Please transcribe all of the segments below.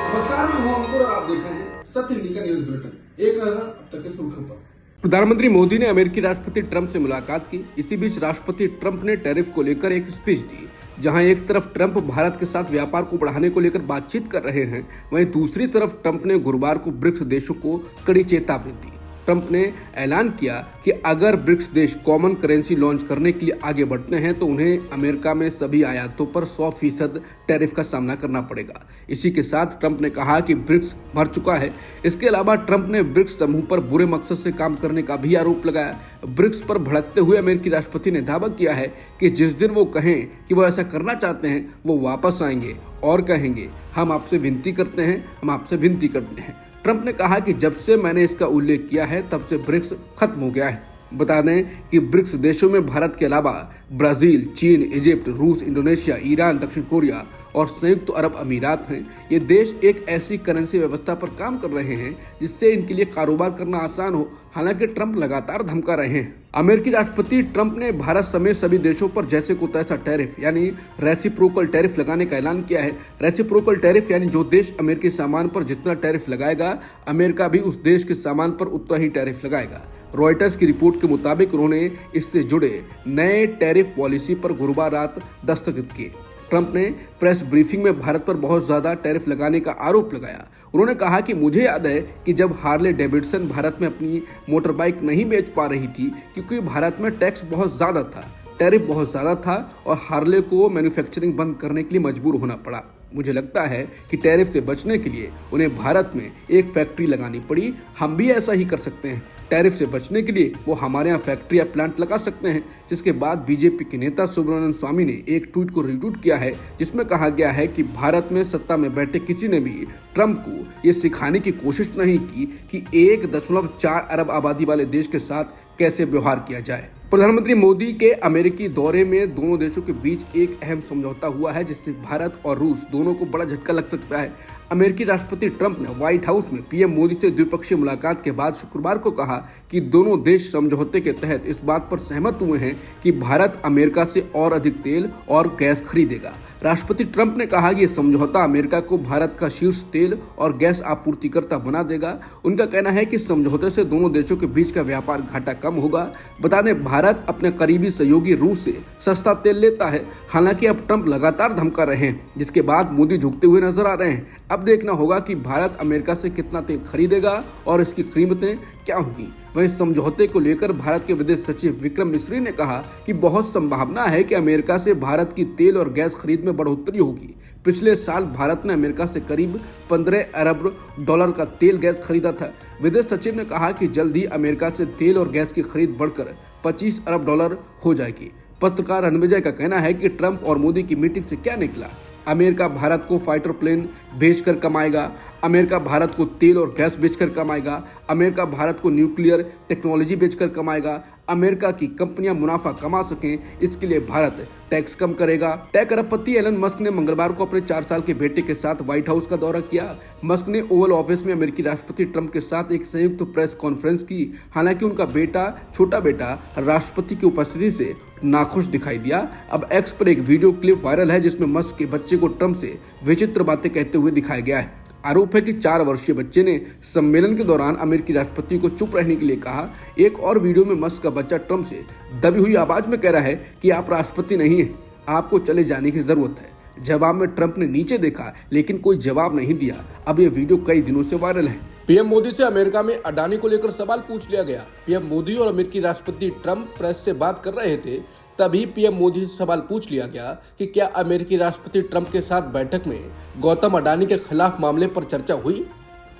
नमस्कार, मैं हूं अंकुर और आप देख रहे हैं सत्य इंडिका न्यूज बुलेटिन। एक नजर अब तक की सुर्खियों पर। प्रधानमंत्री मोदी ने अमेरिकी राष्ट्रपति ट्रंप से मुलाकात की। इसी बीच राष्ट्रपति ट्रंप ने टैरिफ को लेकर एक स्पीच दी, जहां एक तरफ ट्रंप भारत के साथ व्यापार को बढ़ाने को लेकर बातचीत कर रहे हैं, वहीं दूसरी तरफ ट्रंप ने गुरुवार को ब्रिक्स देशों को कड़ी चेतावनी दी। ट्रंप ने ऐलान किया कि अगर ब्रिक्स देश कॉमन करेंसी लॉन्च करने के लिए आगे बढ़ते हैं तो उन्हें अमेरिका में सभी आयातों पर 100% टैरिफ का सामना करना पड़ेगा। इसी के साथ ट्रंप ने कहा कि ब्रिक्स मर चुका है। इसके अलावा ट्रंप ने ब्रिक्स समूह पर बुरे मकसद से काम करने का भी आरोप लगाया। ब्रिक्स पर भड़कते हुए अमेरिकी राष्ट्रपति ने दावा किया है कि जिस दिन वो कहें कि वो ऐसा करना चाहते हैं, वो वापस आएंगे और कहेंगे, हम आपसे विनती करते हैं, हम आपसे विनती करते हैं। ट्रंप ने कहा कि जब से मैंने इसका उल्लेख किया है तब से ब्रिक्स खत्म हो गया है। बता दें कि ब्रिक्स देशों में भारत के अलावा ब्राजील, चीन, इजिप्ट, रूस, इंडोनेशिया, ईरान, दक्षिण कोरिया और संयुक्त अरब अमीरात हैं। ये देश एक ऐसी करेंसी व्यवस्था पर काम कर रहे हैं जिससे इनके लिए कारोबार करना आसान हो। हालांकि ट्रंप लगातार धमका रहे हैं। अमेरिकी राष्ट्रपति ट्रंप ने भारत समेत सभी देशों पर जैसे को तैसा टैरिफ यानी रेसिप्रोकल टैरिफ लगाने का ऐलान किया है। रेसिप्रोकल टैरिफ यानी जो देश अमेरिकी सामान पर जितना टैरिफ लगाएगा, अमेरिका भी उस देश के सामान पर उतना ही टैरिफ लगाएगा। रॉयटर्स की रिपोर्ट के मुताबिक उन्होंने इससे जुड़े नए टैरिफ पॉलिसी पर गुरुवार रात दस्तखत किए। ट्रंप ने प्रेस ब्रीफिंग में भारत पर बहुत ज्यादा टैरिफ लगाने का आरोप लगाया। उन्होंने कहा कि मुझे याद है कि जब हार्ले डेविडसन भारत में अपनी मोटर बाइक नहीं बेच पा रही थी क्योंकि भारत में टैक्स बहुत ज्यादा था, टैरिफ बहुत ज्यादा था और हार्ले को मैन्युफैक्चरिंग बंद करने के लिए मजबूर होना पड़ा। मुझे लगता है कि टैरिफ से बचने के लिए उन्हें भारत में एक फैक्ट्री लगानी पड़ी। हम भी ऐसा ही कर सकते हैं। टैरिफ से बचने के लिए वो हमारे यहाँ फैक्ट्री या प्लांट लगा सकते हैं। जिसके बाद बीजेपी के नेता सुब्रमण्यम स्वामी ने एक ट्वीट को रीट्वीट किया है, जिसमें कहा गया है कि भारत में सत्ता में बैठे किसी ने भी ट्रंप को ये सिखाने की कोशिश नहीं की कि 1.4 अरब आबादी वाले देश के साथ कैसे व्यवहार किया जाए। प्रधानमंत्री मोदी के अमेरिकी दौरे में दोनों देशों के बीच एक अहम समझौता हुआ है, जिससे भारत और रूस दोनों को बड़ा झटका लग सकता है। अमेरिकी राष्ट्रपति ट्रंप ने व्हाइट हाउस में पीएम मोदी से द्विपक्षीय मुलाकात के बाद शुक्रवार को कहा कि दोनों देश समझौते के तहत इस बात पर सहमत हुए हैं कि भारत अमेरिका से और अधिक तेल और गैस खरीदेगा। राष्ट्रपति ट्रंप ने कहा कि यह समझौता अमेरिका को भारत का शीर्ष तेल और गैस आपूर्तिकर्ता बना देगा। उनका कहना है कि समझौते से दोनों देशों के बीच का व्यापार घाटा कम होगा। बता दें, भारत अपने करीबी सहयोगी रूस से सस्ता तेल लेता है। हालांकि अब ट्रंप लगातार धमका रहे हैं, जिसके बाद मोदी झुकते हुए नजर आ रहे हैं। अब देखना होगा कि भारत अमेरिका से कितना तेल खरीदेगा और इसकी कीमतें क्या होगी। वहीं समझौते को लेकर भारत के विदेश सचिव विक्रम मिस्री ने कहा कि बहुत संभावना है कि अमेरिका से भारत की तेल और गैस खरीद में बढ़ोतरी होगी। पिछले साल भारत ने अमेरिका से करीब 15 अरब डॉलर का तेल गैस खरीदा था। विदेश सचिव ने कहा कि जल्द ही अमेरिका से तेल और गैस की खरीद बढ़कर 25 अरब डॉलर हो जाएगी। पत्रकार रणविजय का कहना है कि ट्रंप और मोदी की मीटिंग से क्या निकला। अमेरिका भारत को फाइटर प्लेन भेजकर कमाएगा, अमेरिका भारत को तेल और गैस बेचकर कमाएगा, अमेरिका भारत को न्यूक्लियर टेक्नोलॉजी बेचकर कमाएगा, अमेरिका की कंपनियां मुनाफा कमा सकें, इसके लिए भारत टैक्स कम करेगा। टेक अरबपति एलन मस्क ने मंगलवार को अपने 4 साल के बेटे के साथ व्हाइट हाउस का दौरा किया। मस्क ने ओवल ऑफिस में अमेरिकी राष्ट्रपति ट्रंप के साथ एक संयुक्त प्रेस कॉन्फ्रेंस की। हालांकि उनका छोटा बेटा राष्ट्रपति की उपस्थिति से नाखुश दिखाई दिया। अब एक्स पर एक वीडियो क्लिप वायरल है, जिसमें मस्क के बच्चे को ट्रंप से विचित्र बातें कहते हुए दिखाया गया है। आरोप है कि 4 वर्षीय बच्चे ने सम्मेलन के दौरान अमेरिकी राष्ट्रपति को चुप रहने के लिए कहा। एक और वीडियो में मस्क का बच्चा ट्रंप से दबी हुई आवाज में कह रहा है कि आप राष्ट्रपति नहीं हैं, आपको चले जाने की जरूरत है। जवाब में ट्रंप ने नीचे देखा, लेकिन कोई जवाब नहीं दिया। अब ये वीडियो कई दिनों से वायरल है। पीएम मोदी से अमेरिका में अडानी को लेकर सवाल पूछ लिया गया। पीएम मोदी और अमेरिकी राष्ट्रपति ट्रंप प्रेस से बात कर रहे थे, तभी पीएम मोदी से सवाल पूछ लिया गया कि क्या अमेरिकी राष्ट्रपति ट्रंप के साथ बैठक में गौतम अडानी के खिलाफ मामले पर चर्चा हुई।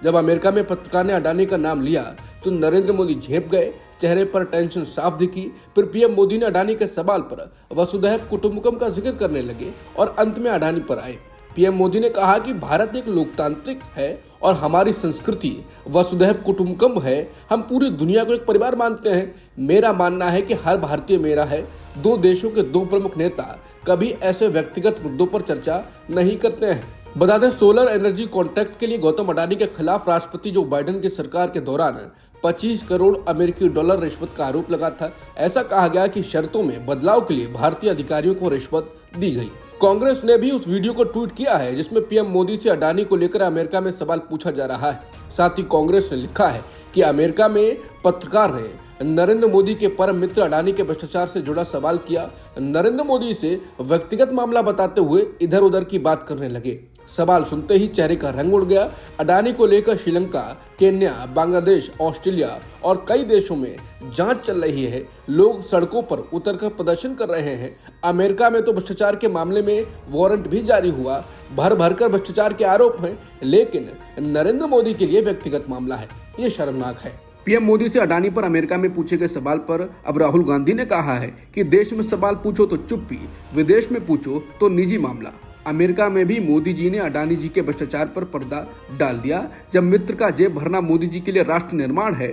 जब अमेरिका में पत्रकार ने अडानी का नाम लिया तो नरेंद्र मोदी झेप गए, चेहरे पर टेंशन साफ दिखी। फिर पीएम मोदी ने अडानी के सवाल पर वसुधैव कुटुंबकम का जिक्र करने लगे और अंत में अडानी पर आए। पीएम मोदी ने कहा कि भारत एक लोकतांत्रिक है और हमारी संस्कृति वसुधैव कुटुंबकम है। हम पूरी दुनिया को एक परिवार मानते हैं। मेरा मानना है कि हर भारतीय मेरा है। 2 देशों के 2 प्रमुख नेता कभी ऐसे व्यक्तिगत मुद्दों पर चर्चा नहीं करते हैं। बता दें, सोलर एनर्जी कॉन्ट्रैक्ट के लिए गौतम अडानी के खिलाफ राष्ट्रपति जो बाइडेन की सरकार के दौरान 25 करोड़ अमेरिकी डॉलर रिश्वत का आरोप लगा था। ऐसा कहा गया कि शर्तों में बदलाव के लिए भारतीय अधिकारियों को रिश्वत दी गई। कांग्रेस ने भी उस वीडियो को ट्वीट किया है जिसमें पीएम मोदी से अडानी को लेकर अमेरिका में सवाल पूछा जा रहा है। साथ ही कांग्रेस ने लिखा है कि अमेरिका में पत्रकार ने नरेंद्र मोदी के परम मित्र अडानी के भ्रष्टाचार से जुड़ा सवाल किया। नरेंद्र मोदी से व्यक्तिगत मामला बताते हुए इधर उधर की बात करने लगे। सवाल सुनते ही चेहरे का रंग उड़ गया। अडानी को लेकर श्रीलंका, केन्या, बांग्लादेश, ऑस्ट्रेलिया और कई देशों में जांच चल रही है। लोग सड़कों पर उतरकर प्रदर्शन कर रहे हैं। अमेरिका में तो भ्रष्टाचार के मामले में वारंट भी जारी हुआ। भर भर कर भ्रष्टाचार के आरोप हैं, लेकिन नरेंद्र मोदी के लिए व्यक्तिगत मामला है। ये शर्मनाक है। पीएम मोदी से अडानी पर अमेरिका में पूछे गए सवाल पर अब राहुल गांधी ने कहा है कि देश में सवाल पूछो तो चुप्पी, विदेश में पूछो तो निजी मामला। अमेरिका में भी मोदी जी ने अडानी जी के भ्रष्टाचार पर पर्दा डाल दिया। जब मित्र का जेब भरना मोदी जी के लिए राष्ट्र निर्माण है,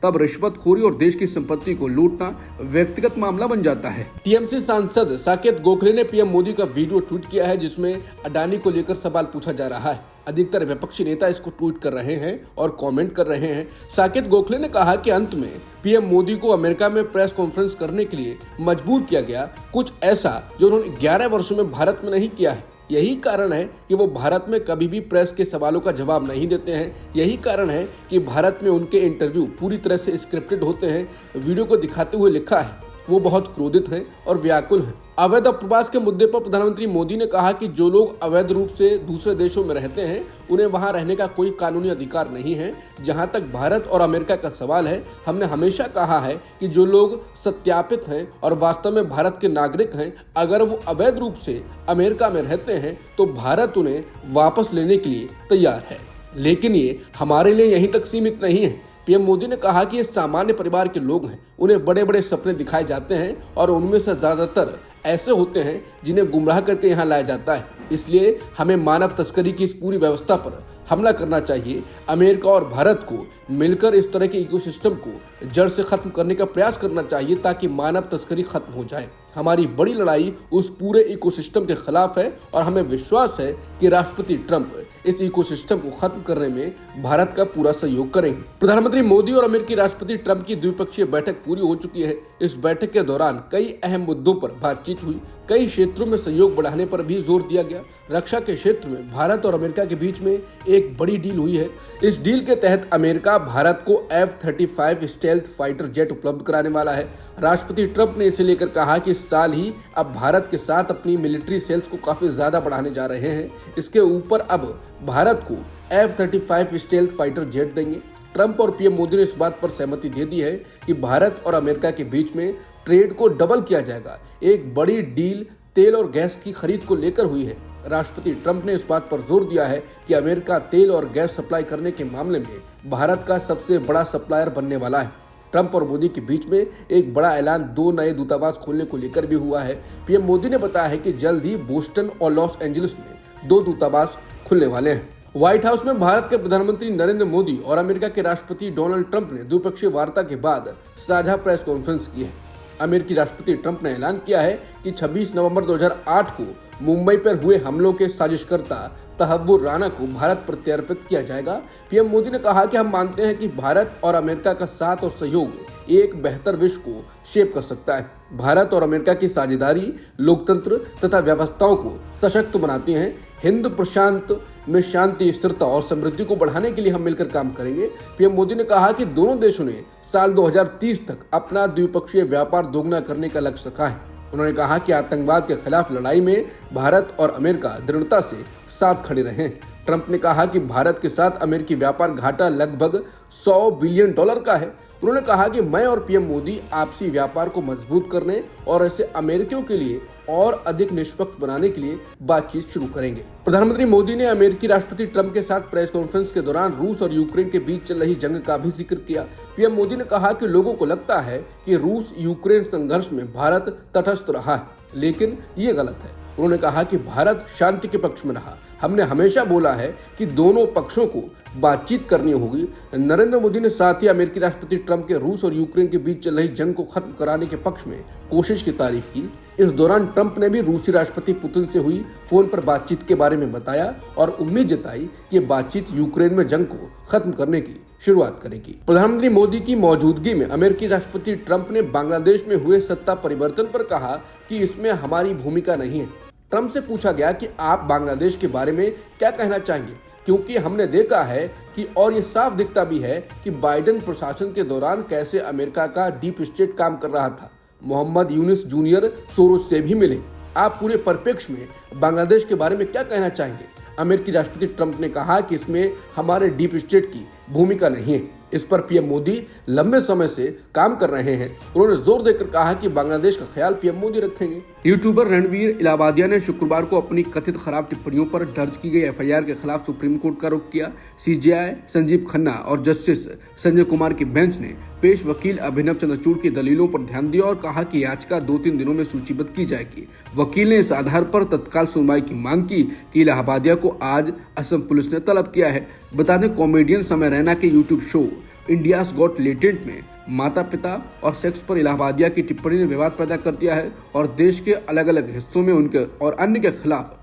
तब रिश्वतखोरी और देश की संपत्ति को लूटना व्यक्तिगत मामला बन जाता है। टीएमसी सांसद साकेत गोखले ने पीएम मोदी का वीडियो ट्वीट किया है जिसमें अडानी को लेकर सवाल पूछा जा रहा है। अधिकतर विपक्षी नेता इसको ट्वीट कर रहे हैं और कमेंट कर रहे हैं। साकेत गोखले ने कहा कि अंत में पीएम मोदी को अमेरिका में प्रेस कॉन्फ्रेंस करने के लिए मजबूर किया गया, कुछ ऐसा जो उन्होंने 11 वर्षों में भारत में नहीं किया है। यही कारण है कि वो भारत में कभी भी प्रेस के सवालों का जवाब नहीं देते हैं। यही कारण है कि भारत में उनके इंटरव्यू पूरी तरह से स्क्रिप्टेड होते हैं। वीडियो को दिखाते हुए लिखा है वो बहुत क्रोधित हैं और व्याकुल हैं। अवैध अप्रवास के मुद्दे पर प्रधानमंत्री मोदी ने कहा कि जो लोग अवैध रूप से दूसरे देशों में रहते हैं उन्हें वहां रहने का कोई कानूनी अधिकार नहीं है। जहां तक भारत और अमेरिका का सवाल है, हमने हमेशा कहा है कि जो लोग सत्यापित हैं और वास्तव में भारत के नागरिक हैं, अगर वो अवैध रूप से अमेरिका में रहते हैं तो भारत उन्हें वापस लेने के लिए तैयार है। लेकिन ये हमारे लिए यहीं तक सीमित नहीं है। पीएम मोदी ने कहा कि ये सामान्य परिवार के लोग हैं, उन्हें बड़े बड़े सपने दिखाए जाते हैं और उनमें से ज्यादातर ऐसे होते हैं जिन्हें गुमराह करके यहाँ लाया जाता है। इसलिए हमें मानव तस्करी की इस पूरी व्यवस्था पर हमला करना चाहिए। अमेरिका और भारत को मिलकर इस तरह के इकोसिस्टम को जड़ से खत्म करने का प्रयास करना चाहिए ताकि मानव तस्करी खत्म हो जाए। हमारी बड़ी लड़ाई उस पूरे इकोसिस्टम के खिलाफ है और हमें विश्वास है कि राष्ट्रपति ट्रंप इस इकोसिस्टम को खत्म करने में भारत का पूरा सहयोग करेंगे। प्रधानमंत्री मोदी और अमेरिकी राष्ट्रपति ट्रंप की द्विपक्षीय बैठक पूरी हो चुकी है। इस बैठक के दौरान कई अहम मुद्दों पर बातचीत हुई। कई क्षेत्रों में सहयोग बढ़ाने पर भी जोर दिया गया। रक्षा के क्षेत्र में भारत और अमेरिका के बीच में एक बड़ी डील हुई है। इस डील के तहत अमेरिका भारत को F-35 स्टेल्थ फाइटर जेट उपलब्ध कराने वाला है। राष्ट्रपति ट्रंप ने इसे लेकर कहा कि इस साल ही अब भारत के साथ अपनी मिलिट्री सेल्स को काफी ज्यादा बढ़ाने जा रहे हैं। इसके ऊपर अब भारत को F-35 स्टेल्थ फाइटर जेट देंगे। ट्रंप और पीएम मोदी ने इस बात पर सहमति दे दी है कि भारत और अमेरिका के बीच में ट्रेड को डबल किया जाएगा। एक बड़ी डील तेल और गैस की खरीद को लेकर हुई है। राष्ट्रपति ट्रंप ने इस बात पर जोर दिया है कि अमेरिका तेल और गैस सप्लाई करने के मामले में भारत का सबसे बड़ा सप्लायर बनने वाला है। ट्रंप और मोदी के बीच में एक बड़ा ऐलान 2 नए दूतावास खोलने को लेकर भी हुआ है। पीएम मोदी ने बताया है कि जल्द ही बोस्टन और लॉस एंजलिस में 2 दूतावास खुलने वाले हैं। व्हाइट हाउस में भारत के प्रधानमंत्री नरेंद्र मोदी और अमेरिका के राष्ट्रपति डोनाल्ड ट्रंप ने द्विपक्षीय वार्ता के बाद साझा प्रेस कॉन्फ्रेंस की है। अमेरिकी राष्ट्रपति ट्रंप ने ऐलान किया है कि 26 नवंबर 2008 को मुंबई पर हुए हमलों के साजिशकर्ता तहव्वुर राना को भारत प्रत्यर्पित किया जाएगा। पीएम मोदी ने कहा कि हम मानते हैं कि भारत और अमेरिका का साथ और सहयोग एक बेहतर विश्व को शेप कर सकता है। भारत और अमेरिका की साझेदारी लोकतंत्र तथा व्यवस्थाओं को सशक्त बनाती है। हिंद प्रशांत में शांति, स्थिरता और समृद्धि को बढ़ाने के लिए हम मिलकर काम करेंगे। पीएम मोदी ने कहा कि दोनों देशों ने साल 2030 तक अपना द्विपक्षीय व्यापार दोगुना करने का लक्ष्य रखा है। उन्होंने कहा कि आतंकवाद के खिलाफ लड़ाई में भारत और अमेरिका दृढ़ता से साथ खड़े रहे। ट्रंप ने कहा कि भारत के साथ अमेरिकी व्यापार घाटा लगभग $100 बिलियन का है। उन्होंने कहा कि मैं और पीएम मोदी आपसी व्यापार को मजबूत करने और इसे अमेरिकियों के लिए और अधिक निष्पक्ष बनाने के लिए बातचीत शुरू करेंगे। प्रधानमंत्री मोदी ने अमेरिकी राष्ट्रपति ट्रंप के साथ प्रेस कॉन्फ्रेंस के दौरान रूस और यूक्रेन के बीच चल रही जंग का भी जिक्र किया। पीएम मोदी ने कहा कि लोगों को लगता है कि रूस यूक्रेन संघर्ष में भारत तटस्थ रहा है, लेकिन ये गलत है। उन्होंने कहा कि भारत शांति के पक्ष में रहा। हमने हमेशा बोला है कि दोनों पक्षों को बातचीत करनी होगी। नरेंद्र मोदी ने साथ ही अमेरिकी राष्ट्रपति ट्रंप के रूस और यूक्रेन के बीच चल रही जंग को खत्म कराने के पक्ष में कोशिश की तारीफ की। इस दौरान ट्रंप ने भी रूसी राष्ट्रपति पुतिन से हुई फोन पर बातचीत के बारे में बताया और उम्मीद जताई कि बातचीत यूक्रेन में जंग को खत्म करने की शुरुआत करेगी। प्रधानमंत्री मोदी की मौजूदगी में अमेरिकी राष्ट्रपति ट्रंप ने बांग्लादेश में हुए सत्ता परिवर्तन पर कहा कि इसमें हमारी भूमिका नहीं है। ट्रंप से पूछा गया कि आप बांग्लादेश के बारे में क्या कहना चाहेंगे, क्योंकि हमने देखा है कि और ये साफ दिखता भी है कि बाइडेन प्रशासन के दौरान कैसे अमेरिका का डीप स्टेट काम कर रहा था। मोहम्मद यूनिस जूनियर सोरोस से भी मिले। आप पूरे परिप्रेक्ष्य में बांग्लादेश के बारे में क्या कहना चाहेंगे? अमेरिकी राष्ट्रपति ट्रंप ने कहा कि इसमें हमारे डीप स्टेट की भूमिका नहीं है। इस पर पीएम मोदी लंबे समय से काम कर रहे हैं। उन्होंने जोर देकर कहा कि बांग्लादेश का ख्याल पीएम मोदी रखेंगे। यूट्यूबर रणवीर इलाहाबादिया ने शुक्रवार को अपनी कथित खराब टिप्पणियों पर दर्ज की गई एफआईआर के खिलाफ सुप्रीम कोर्ट का रुख किया। सीजेआई संजीव खन्ना और जस्टिस संजय कुमार की बेंच ने पेश वकील अभिनव चंद्रचूड़ की दलीलों पर ध्यान दिया और कहा कि याचिका 2-3 दिनों में सूचीबद्ध की जाएगी। वकील ने इस आधार पर तत्काल सुनवाई की मांग की कि इलाहाबादिया को आज असम पुलिस ने तलब किया है। बता दें, कॉमेडियन समय रैना के YouTube show India's got latent में माता पिता और सेक्स पर इलाहाबादिया की टिप्पणी ने विवाद पैदा कर दिया है और देश के अलग अलग हिस्सों में उनके और अन्य के खिलाफ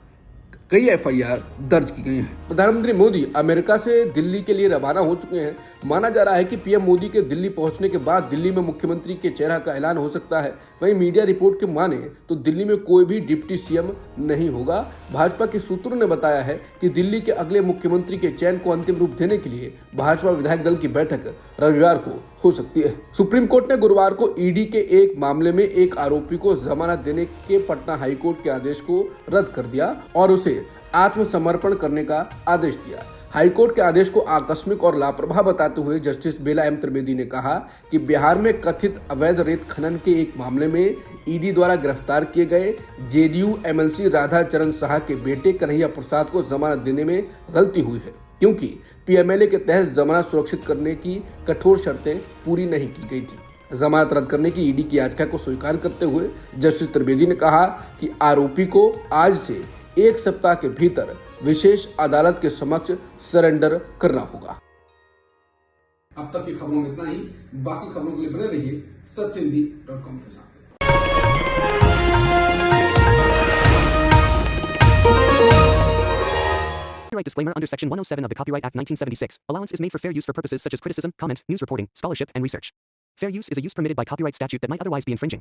कई एफआईआर दर्ज की गई हैं। प्रधानमंत्री मोदी अमेरिका से दिल्ली के लिए रवाना हो चुके हैं। माना जा रहा है कि पीएम मोदी के दिल्ली पहुंचने के बाद दिल्ली में मुख्यमंत्री के चेहरा का ऐलान हो सकता है। वहीं मीडिया रिपोर्ट के माने तो दिल्ली में कोई भी डिप्टी सीएम नहीं होगा। भाजपा के सूत्रों ने बताया है कि दिल्ली के अगले मुख्यमंत्री के चयन को अंतिम रूप देने के लिए भाजपा विधायक दल की बैठक रविवार को हो सकती है। सुप्रीम कोर्ट ने गुरुवार को ईडी के एक मामले में एक आरोपी को जमानत देने के पटना हाईकोर्ट के आदेश को रद्द कर दिया और उसे आत्मसमर्पण करने का आदेश दिया। हाईकोर्ट के आदेश को आकस्मिक और लापरवाह बताते हुए जस्टिस बेला एम त्रिवेदी ने कहा कि बिहार में कथित अवैध रेत खनन के एक मामले में ईडी द्वारा गिरफ्तार किए गए जेडीयू एमएलसी राधा चरण साहा के बेटे कन्हैया प्रसाद को जमानत देने में गलती हुई है, क्योंकि पीएमएलए के तहत जमानत सुरक्षित करने की कठोर शर्तें पूरी नहीं की गई थी। जमानत रद्द करने की ईडी की याचिका को स्वीकार करते हुए जस्टिस त्रिवेदी ने कहा कि आरोपी को आज से 1 सप्ताह के भीतर विशेष अदालत के समक्ष सरेंडर करना होगा। अब तक की खबरों में इतना ही। बाकी खबरों के लिए बने रहिए सत्यहिंदी.com के साथ। Copyright disclaimer under Section 107 of the Copyright Act 1976. Allowance is made for fair use for purposes such as criticism, comment, news reporting, scholarship, and research. Fair use is a use permitted by copyright statute that might otherwise be infringing.